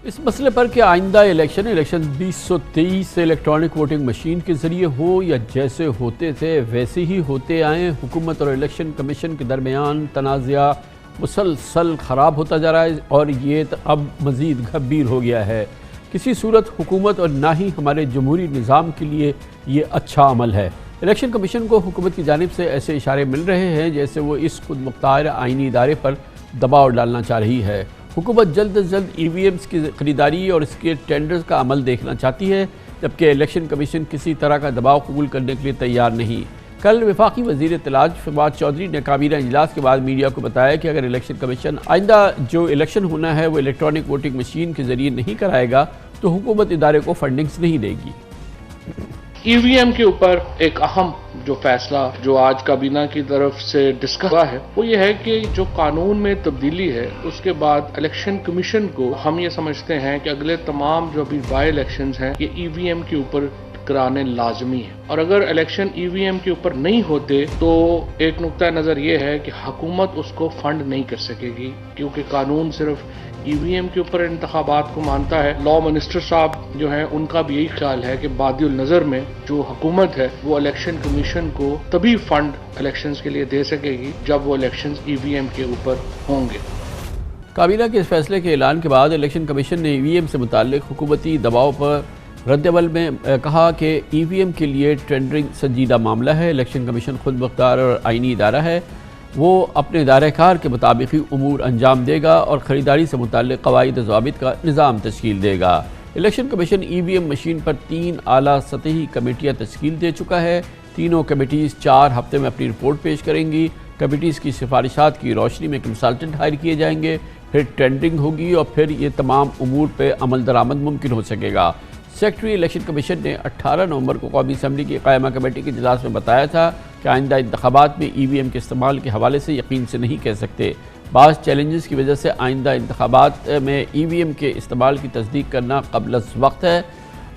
इस मसले पर कि आइंदा इलेक्शन 2023 से इलेक्ट्रॉनिक वोटिंग मशीन के ज़रिए हो या जैसे होते थे वैसे ही होते आए, हुकूमत और इलेक्शन कमीशन के दरमियान तनाज़ा मुसलसल ख़राब होता जा रहा है और ये अब मज़ीद गंभीर हो गया है। किसी सूरत हुकूमत और ना ही हमारे जमहूरी निज़ाम के लिए ये अच्छा अमल है। इलेक्शन कमीशन को हुकूमत की जानिब से ऐसे इशारे मिल रहे हैं जैसे वो इस खुद मुख्तार आइनी इदारे पर दबाव डालना चाह रही है। हुकूमत जल्द अज जल्द EVMs की खरीदारी और इसके टेंडर्स का अमल देखना चाहती है, जबकि इलेक्शन कमीशन किसी तरह का दबाव कबूल करने के लिए तैयार नहीं। कल वफाकी वज़ीर इत्तलात फवाद चौधरी ने काबीना इजलास के बाद मीडिया को बताया कि अगर इलेक्शन कमीशन आइंदा जो इलेक्शन होना है वो इलेक्ट्रॉनिक वोटिंग मशीन के ज़रिए नहीं कराएगा तो हुकूमत इदारे को फंडिंग्स नहीं देगी। EVM के ऊपर एक अहम जो फैसला जो आज काबीना की तरफ से डिस्कस हुआ है वो ये है कि जो कानून में तब्दीली है उसके बाद इलेक्शन कमीशन को हम ये समझते हैं कि अगले तमाम जो अभी बाई इलेक्शंस हैं ये EVM के ऊपर कराने लाजमी है, और अगर इलेक्शन EVM के ऊपर नहीं होते तो एक नुक्ता नज़र ये है कि हुकूमत उसको फंड नहीं कर सकेगी, क्योंकि कानून सिर्फ EVM के ऊपर इंतखाबात को मानता है। लॉ मिनिस्टर साहब जो हैं उनका भी यही ख्याल है कि बादिउल नज़र में जो हुकूमत है वो इलेक्शन कमीशन को तभी फंड इलेक्शंस के लिए दे सकेगी जब वो इलेक्शंस EVM के ऊपर होंगे। काबीना के इस फैसले के ऐलान के बाद इलेक्शन कमीशन ने EVM से मुताल्लिक हुकूमती दबाव पर रद्दअमल में कहा कि EVM के लिए टेंडरिंग संजीदा मामला है। इलेक्शन कमीशन खुद मुख्तार और आइनी इदारा है, वो अपने दायरेकार के मुताबिक ही उमूर अंजाम देगा और ख़रीदारी से मुताल्लिक़ क़वाइद ज़वाबित का निज़ाम तश्कील देगा। इलेक्शन कमीशन EVM मशीन पर 3 आला सतही कमेटियाँ तश्कील दे चुका है। तीनों कमेटीज़ 4 हफ्ते में अपनी रिपोर्ट पेश करेंगी। कमेटीज़ की सिफारिशात की रोशनी में कंसल्टेंट हायर किए जाएंगे, फिर टेंडरिंग होगी और फिर ये तमाम उमूर पर अमल दरामद मुमकिन हो सकेगा। सेक्रेटरी इलेक्शन कमीशन ने 18 नवंबर को कौमी असम्बली की कायमा कमेटी के इजलास में बताया था कि आइंदा इंतखाबात में EVM के इस्तेमाल के हवाले से यकीन से नहीं कह सकते। बाज़ चैलेंजेस की वजह से आइंदा इंतखाबात में EVM के इस्तेमाल की तस्दीक करना क़ब्ल वक्त है।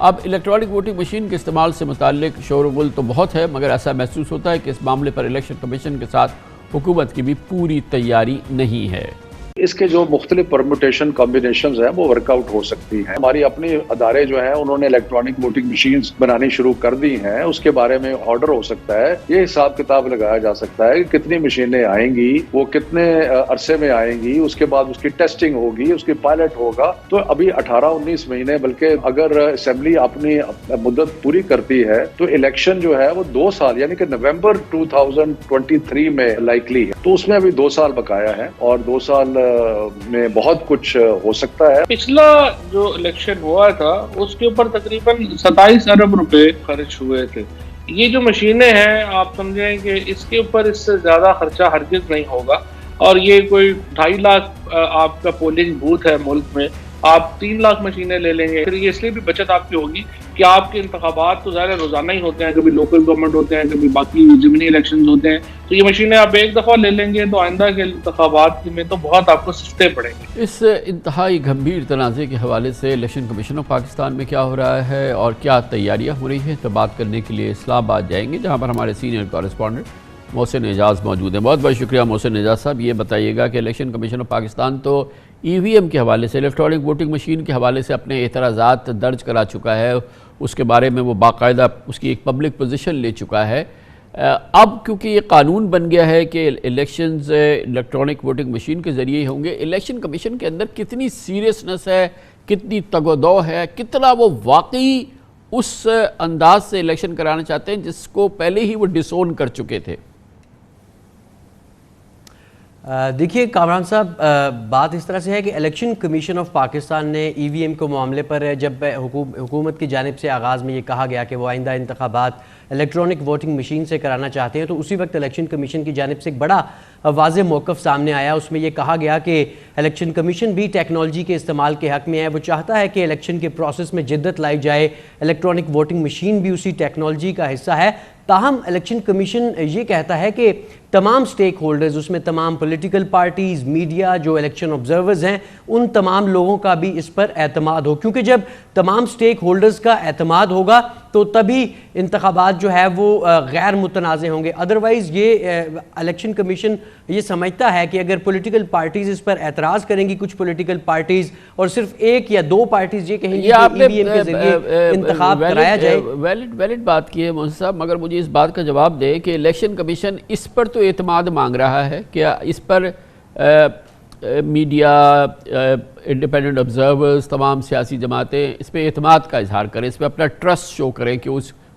अब इलेक्ट्रॉनिक वोटिंग मशीन के इस्तेमाल से मुताल्लिक शोरगुल तो बहुत है, मगर ऐसा महसूस होता है कि इस मामले पर इलेक्शन कमीशन के साथ हुकूमत की भी पूरी तैयारी नहीं है। इसके जो मुख्तलिफ परमुटेशन कॉम्बिनेशंस हैं वो वर्कआउट हो सकती हैं। हमारी अपनी अदारे जो हैं उन्होंने इलेक्ट्रॉनिक वोटिंग मशीन्स बनानी शुरू कर दी हैं, उसके बारे में ऑर्डर हो सकता है, ये हिसाब किताब लगाया जा सकता है कि कितनी मशीनें आएंगी, वो कितने अरसे में आएंगी, उसके बाद उसकी टेस्टिंग होगी, उसकी पायलट होगा। तो अभी 18-19 महीने, बल्कि अगर असेंबली अपनी मुद्दत पूरी करती है तो इलेक्शन जो है वो 2 साल यानी कि नवंबर 2023 में लाइकली है। तो उसमें अभी 2 साल बकाया है और 2 साल में बहुत कुछ हो सकता है। पिछला जो इलेक्शन हुआ था उसके ऊपर तकरीबन 27 अरब रुपए खर्च हुए थे। ये जो मशीनें हैं आप समझें कि इसके ऊपर इससे ज्यादा खर्चा हरगिज नहीं होगा, और ये कोई 2.5 लाख आपका पोलिंग बूथ है मुल्क में, आप 3 लाख मशीनें ले लेंगे, फिर ये इसलिए भी बचत आपकी होगी कि आपके इंतखाबात तो ज़्यादा रोजाना ही होते हैं, कभी लोकल गवर्नमेंट होते हैं, कभी बाकी ज़मीनी इलेक्शन होते हैं, तो ये मशीनें आप एक दफ़ा ले लेंगे तो आइंदा के इंतखाबात में तो बहुत आपको सस्ते पड़ेंगे। इस इंतहाई गंभीर तनाज़े के हवाले से इलेक्शन कमीशन ऑफ पाकिस्तान में क्या हो रहा है और क्या तैयारियाँ हो रही हैं, तो बात करने के लिए इस्लामाबाद जाएंगे, जहाँ पर हमारे सीनियर कॉरेस्पॉन्डेंट मोहसिन एजाज मौजूद हैं। बहुत बहुत शुक्रिया मोहसिन एजाज साहब। ये बताइएगा कि इलेक्शन कमीशन ऑफ पाकिस्तान तो EVM के हवाले से, इलेक्ट्रॉनिक वोटिंग मशीन के हवाले से अपने एतराज़ात दर्ज करा चुका है, उसके बारे में वो बाकायदा उसकी एक पब्लिक पोजीशन ले चुका है। अब क्योंकि ये कानून बन गया है कि इलेक्शंस इलेक्ट्रॉनिक वोटिंग मशीन के ज़रिए ही होंगे, इलेक्शन कमीशन के अंदर कितनी सीरियसनेस है, कितनी तगोदो है, कितना वो वाकई उस अंदाज से इलेक्शन कराना चाहते हैं जिसको पहले ही वो डिसोन कर चुके थे? देखिए कामरान साहब, बात इस तरह से है कि इलेक्शन कमीशन ऑफ पाकिस्तान ने EVM के मामले पर जब हुकूमत की जानिब से आगाज़ में ये कहा गया कि वो आइंदा इंतखाबात इलेक्ट्रॉनिक वोटिंग मशीन से कराना चाहते हैं, तो उसी वक्त इलेक्शन कमीशन की जानिब से एक बड़ा वाज़ेह मौक़िफ़ सामने आया। उसमें यह कहा गया कि इलेक्शन कमीशन भी टेक्नोलॉजी के इस्तेमाल के हक़ में है, वो चाहता है कि इलेक्शन के प्रोसेस में जिद्दत लाई जाए, इलेक्ट्रॉनिक वोटिंग मशीन भी उसी टेक्नोलॉजी का हिस्सा है। ताहम इलेक्शन कमीशन ये कहता है कि तमाम स्टेक होल्डर्स, उसमें तमाम पॉलिटिकल पार्टीज़, मीडिया, जो इलेक्शन ऑब्जर्वर्स हैं, उन तमाम लोगों का भी इस पर एतमाद हो, क्योंकि जब तमाम स्टेक होल्डर्स का एतमाद होगा तो तभी इंतखाबात जो है वो गैर मुतनाज़ होंगे। अदरवाइज़ ये इलेक्शन कमीशन ये समझता है कि अगर पॉलिटिकल पार्टीज इस पर एतराज़ करेंगी, कुछ पॉलिटिकल पार्टीज, और सिर्फ एक या दो पार्टीज ये कहेंगी कि ईवीएम के जरिए इंतखाब कराया जाए। वैलिड बात की है मोहसिन साहब, मगर मुझे इस बात का जवाब दें कि इलेक्शन कमीशन इस पर तो एतमाद मांग रहा है, क्या इस पर मीडिया, इंडिपेंडेंट ऑब्जर्वर्स, तमाम सियासी जमातें इस पर एतमाद का इजहार करें, इस पर अपना ट्रस्ट शो करें कि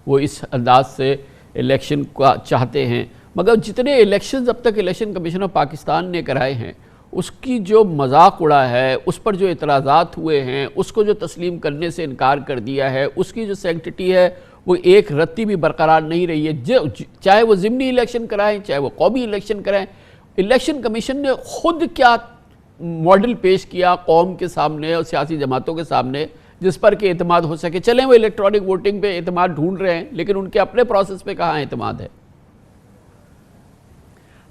वो इस अंदाज से इलेक्शन का चाहते हैं। मगर जितने इलेक्शन अब तक इलेक्शन कमीशन ऑफ पाकिस्तान ने कराए हैं उसकी जो मजाक उड़ा है, उस पर जो इतराज़ात हुए हैं, उसको जो तस्लीम करने से इनकार कर दिया है, उसकी जो सैंक्टिटी है वो एक रत्ती भी बरकरार नहीं रही है। चाहे वो ज़िमनी इलेक्शन कराएं, चाहे वो कौमी इलेक्शन कराएं, इलेक्शन कमीशन ने खुद क्या मॉडल पेश किया कौम के सामने और सियासी जमातों के सामने जिस पर कि एतमाद हो सके। चलें वो इलेक्ट्रॉनिक वोटिंग पे एतमाद ढूंढ रहे हैं, लेकिन उनके अपने प्रोसेस पे कहाँ एतमाद है।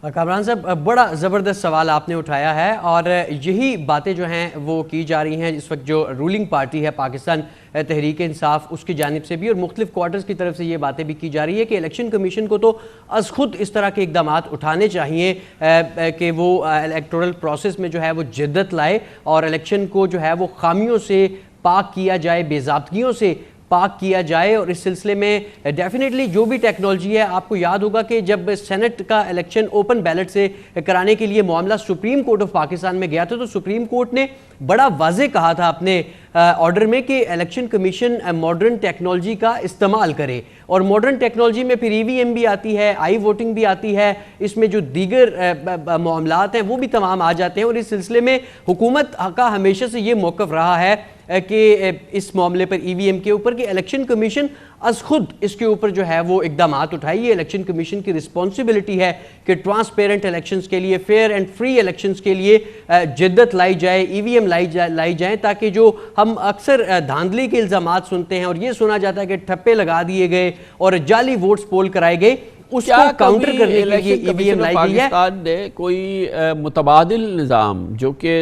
कामरान साहब, बड़ा ज़बरदस्त सवाल आपने उठाया है और यही बातें जो हैं वो की जा रही हैं इस वक्त जो रूलिंग पार्टी है पाकिस्तान तहरीक इंसाफ, उसकी जानिब से भी और मुख्तलिफ क्वार्टर्स की तरफ से ये बातें भी की जा रही है कि इलेक्शन कमीशन को तो अज खुद इस तरह के इकदाम उठाने चाहिए कि वो इलेक्टोरल प्रोसेस में जो है वो जिद्दत लाए और इलेक्शन को जो है वो खामियों से पाक किया जाए, बेज़ाब्तगियों से पाक किया जाए। और इस सिलसिले में डेफिनेटली जो भी टेक्नोलॉजी है, आपको याद होगा कि जब सेनेट का इलेक्शन ओपन बैलेट से कराने के लिए मामला सुप्रीम कोर्ट ऑफ पाकिस्तान में गया था तो सुप्रीम कोर्ट ने बड़ा वाज़ेह कहा था अपने ऑर्डर में कि इलेक्शन कमीशन मॉडर्न टेक्नोलॉजी का इस्तेमाल करे। और मॉडर्न टेक्नोलॉजी में फिर ईवीएम भी आती है, आई वोटिंग भी आती है, इसमें जो दीगर मामलात हैं वो भी तमाम आ जाते हैं। और इस सिलसिले में हुकूमत का हमेशा से ये मौक़िफ़ रहा है कि इस मामले पर ईवीएम के ऊपर कि इलेक्शन कमीशन अज खुद इसके ऊपर जो है वो इकदाम उठाए। ये इलेक्शन कमीशन की रिस्पॉन्सिबिलिटी है कि ट्रांसपेरेंट इलेक्शंस के लिए, फेयर एंड फ्री इलेक्शंस के लिए जिद्दत लाई जाए, ईवीएम लाई जाए, ताकि जो हम अक्सर धांधली के इल्ज़ामात सुनते हैं और ये सुना जाता है कि ठप्पे लगा दिए गए और जाली वोट्स पोल कराए गए, उसको काउंटर करने के लिए ईवीएम लाई गई है। पाकिस्तान ने कोई मुतबादिल निज़ाम जो कि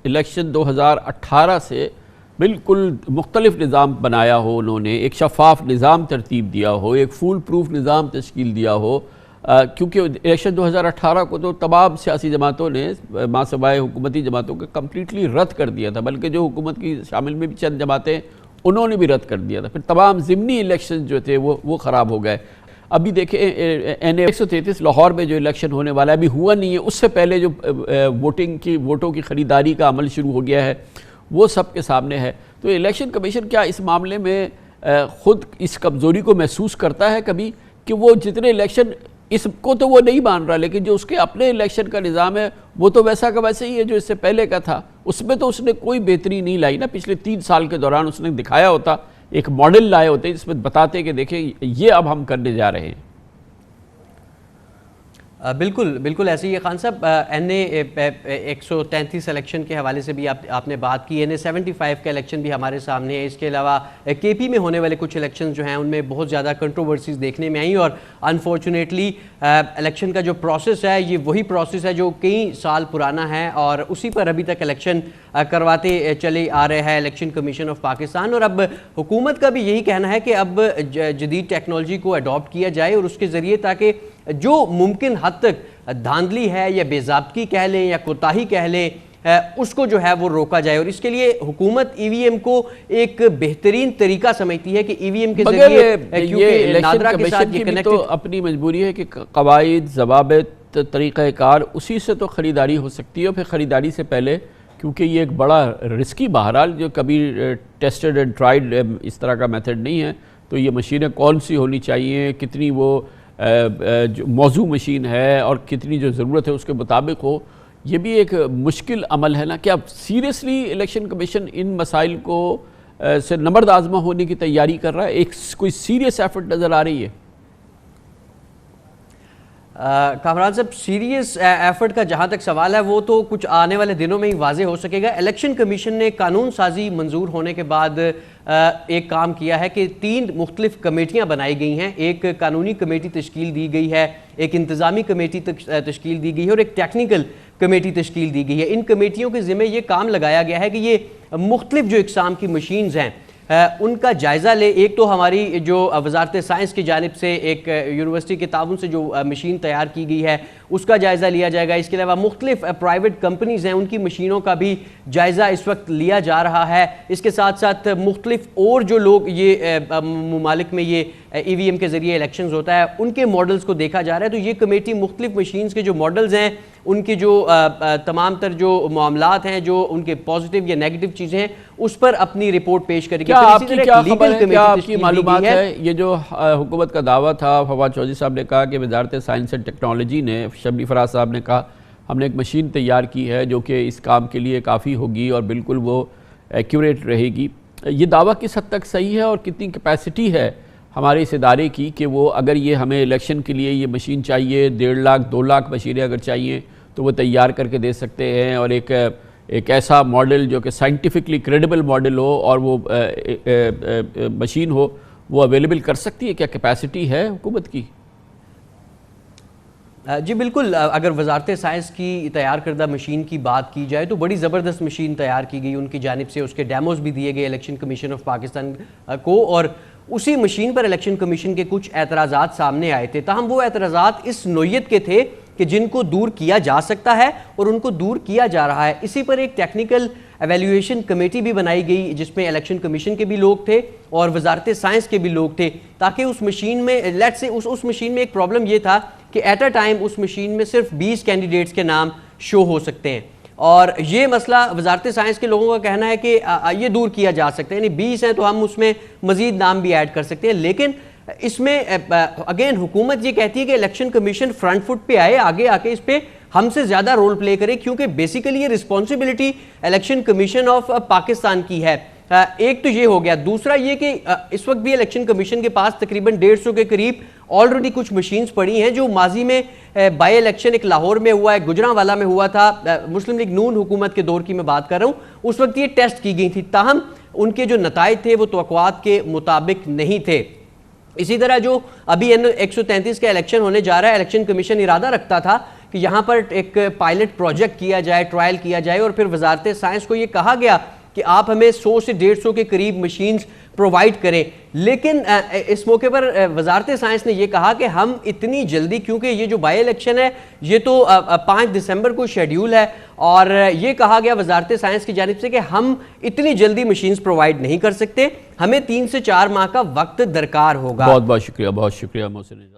इलेक्शन 2018 से बिल्कुल मुख्तलिफ निज़ाम बनाया हो, उन्होंने एक शफाफ निज़ाम तरतीब दिया हो, एक फूल प्रूफ निज़ाम तश्कील दिया हो, क्योंकि इलेक्शन 2018 को तो तमाम सियासी जमातों ने मासवाए हुकूमती जमातों के कम्प्लीटली रद्द कर दिया था, बल्कि जो हुकूमत की शामिल में भी चंद जमातें उन्होंने भी रद्द कर दिया था। फिर तमाम ज़िमनी इलेक्शन जो थे वो ख़राब हो गए। अभी देखें NA 133 लाहौर में जो इलेक्शन होने वाला है अभी हुआ नहीं है, उससे पहले जो वोटों की ख़रीदारी का अमल शुरू हो गया है वो सब के सामने है। तो इलेक्शन कमीशन क्या इस मामले में ख़ुद इस कमज़ोरी को महसूस करता है कभी कि वो जितने इलेक्शन, इसको तो वो नहीं मान रहा, लेकिन जो उसके अपने इलेक्शन का निज़ाम है वो तो वैसा का वैसे ही है जो इससे पहले का था, उसमें तो उसने कोई बेहतरी नहीं लाई ना। पिछले 3 साल के दौरान उसने दिखाया होता, एक मॉडल लाए होते जिसमें बताते कि देखें ये अब हम करने जा रहे हैं। बिल्कुल ऐसे ही है खान साहब। NA 133 इलेक्शन के हवाले से भी आपने बात की, NA 75 का इलेक्शन भी हमारे सामने है। इसके अलावा KP में होने वाले कुछ इलेक्शन जो हैं उनमें बहुत ज़्यादा कंट्रोवर्सीज देखने में आई और अनफॉर्चुनेटली इलेक्शन का जो प्रोसेस है ये वही प्रोसेस है जो कई साल पुराना है और उसी पर अभी तक इलेक्शन करवाते चले आ रहे हैं इलेक्शन कमीशन ऑफ पाकिस्तान। और अब हुकूमत का भी यही कहना है कि अब जदीद टेक्नोलॉजी को अडॉप्ट किया जाए और उसके ज़रिए ताकि जो मुमकिन हद तक धांधली है या बेज़ाब्तगी कह लें या कोताही कह लें उसको जो है वो रोका जाए। और इसके लिए हुकूमत ईवीएम को एक बेहतरीन तरीका समझती है कि ईवीएम के जरिए, क्योंकि नादरा के साथ ये कनेक्टेड, तो अपनी मजबूरी है कि कवायद, ज़वाबित, तरीक़ाकार उसी से तो ख़रीदारी हो सकती है। फिर ख़रीदारी से पहले क्योंकि ये एक बड़ा रिस्की, बहरहाल जो कभी टेस्टेड एंड ट्राइड इस तरह का मेथड नहीं है, तो ये मशीनें कौन सी होनी चाहिए, कितनी वो जो मौजू मशीन है और कितनी जो ज़रूरत है उसके मुताबिक हो, ये भी एक मुश्किल अमल है ना। क्या सीरियसली इलेक्शन कमीशन इन मसाइल को से नंबर्द आज़मा होने की तैयारी कर रहा है? एक कोई सीरियस एफर्ट नज़र आ रही है? कामरान साहब, सीरियस एफर्ट का जहाँ तक सवाल है वो तो कुछ आने वाले दिनों में ही वाज़े हो सकेगा। इलेक्शन कमीशन ने कानून साजी मंजूर होने के बाद एक काम किया है कि 3 मुख्तलिफ कमेटियाँ बनाई गई हैं। एक कानूनी कमेटी तश्कील दी गई है, एक इंतज़ामी कमेटी तश्कील दी गई है और एक टेक्निकल कमेटी तश्कील दी गई है। इन कमेटियों के ज़िम्मे ये काम लगाया गया है कि ये मुख्तलिफ जो इकसाम की मशीन्स हैं उनका जायज़ा ले। एक तो हमारी जो वजारत साइंस की जानिब से एक यूनिवर्सिटी के ताउन से जो मशीन तैयार की गई है उसका जायज़ा लिया जाएगा। इसके अलावा मुख्तलिफ प्राइवेट कंपनीज़ हैं उनकी मशीनों का भी जायज़ा इस वक्त लिया जा रहा है। इसके साथ साथ मुख्तलिफ और जो लोग ये ममालिक में ये EVM के ज़रिए इलेक्शंस होता है उनके मॉडल्स को देखा जा रहा है। तो ये कमेटी मुख्तलिफ मशीन्स के जो मॉडल्स हैं उनके जो तमाम तर जो मामलात हैं, जो उनके पॉजिटिव या नेगेटिव चीज़ें हैं, उस पर अपनी रिपोर्ट पेश करेगी। क्या आपकी मालूमात है? ये जो हुकूमत का दावा था, फवाद चौधरी साहब ने कहा कि वजारत साइंस एंड टेक्नोलॉजी ने, शबली फराज साहब ने कहा हमने एक मशीन तैयार की है जो कि इस काम के लिए काफ़ी होगी और बिल्कुल वो एक्यूरेट रहेगी। ये दावा किस हद तक सही है और कितनी कैपेसिटी है हमारे इस इदारे की कि वो अगर ये हमें इलेक्शन के लिए ये मशीन चाहिए, 1.5 लाख 2 लाख मशीनें अगर चाहिए तो वो तैयार करके दे सकते हैं, और एक ऐसा मॉडल जो कि साइंटिफिकली क्रेडिबल मॉडल हो और वो मशीन हो, वो अवेलेबल कर सकती है? क्या कैपेसिटी है हुकूमत की? जी बिल्कुल, अगर वजारत साइंस की तैयार करदा मशीन की बात की जाए तो बड़ी ज़बरदस्त मशीन तैयार की गई उनकी जानिब से। उसके डेमोज भी दिए गए इलेक्शन कमीशन ऑफ पाकिस्तान को, और उसी मशीन पर इलेक्शन कमीशन के कुछ एतराज़ात सामने आए थे। ताहम वो एतराज़ात इस नोयत के थे कि जिनको दूर किया जा सकता है और उनको दूर किया जा रहा है। इसी पर एक टेक्निकल एवेल्यूएशन कमेटी भी बनाई गई जिसमें इलेक्शन कमीशन के भी लोग थे और वजारत साइंस के भी लोग थे, ताकि उस मशीन में लेट्स से उस मशीन में एक प्रॉब्लम ये था कि एट अ टाइम उस मशीन में सिर्फ 20 कैंडिडेट्स के नाम शो हो सकते हैं, और ये मसला वजारत साइंस के लोगों का कहना है कि ये दूर किया जा सकता है। यानी 20 हैं तो हम उसमें मजीद नाम भी ऐड कर सकते हैं। लेकिन इसमें अगेन हुकूमत ये कहती है कि इलेक्शन कमीशन फ्रंट फुट पे आए, आगे आके इस पे हमसे ज़्यादा रोल प्ले करे, क्योंकि बेसिकली ये responsibility election commission of Pakistan की है। एक तो ये हो गया। दूसरा ये कि इस वक्त भी इलेक्शन कमीशन के पास तकरीबन 150 के करीब ऑलरेडी कुछ मशीन्स पड़ी हैं जो माजी में बाई इलेक्शन एक लाहौर में हुआ है, गुजरांवाला में हुआ था, मुस्लिम लीग नून हुकूमत के दौर की मैं बात कर रहा हूँ, उस वक्त ये टेस्ट की गई थी। ताहम उनके जो नताइज थे वो तवक्कुआत के मुताबिक नहीं थे। इसी तरह जो अभी 133 का इलेक्शन होने जा रहा है, इलेक्शन कमीशन इरादा रखता था कि यहाँ पर एक पायलट प्रोजेक्ट किया जाए, ट्रायल किया जाए, और फिर वजारत साइंस को ये कहा गया कि आप हमें 100 से 150 के करीब मशीन्स प्रोवाइड करें। लेकिन इस मौके पर वजारत साइंस ने यह कहा कि हम इतनी जल्दी, क्योंकि ये जो बाई इलेक्शन है ये तो 5 दिसंबर को शेड्यूल है, और ये कहा गया वजारत साइंस की जानिब से कि हम इतनी जल्दी मशीन्स प्रोवाइड नहीं कर सकते, हमें 3 से 4 माह का वक्त दरकार होगा। बहुत बहुत शुक्रिया मोहसिन।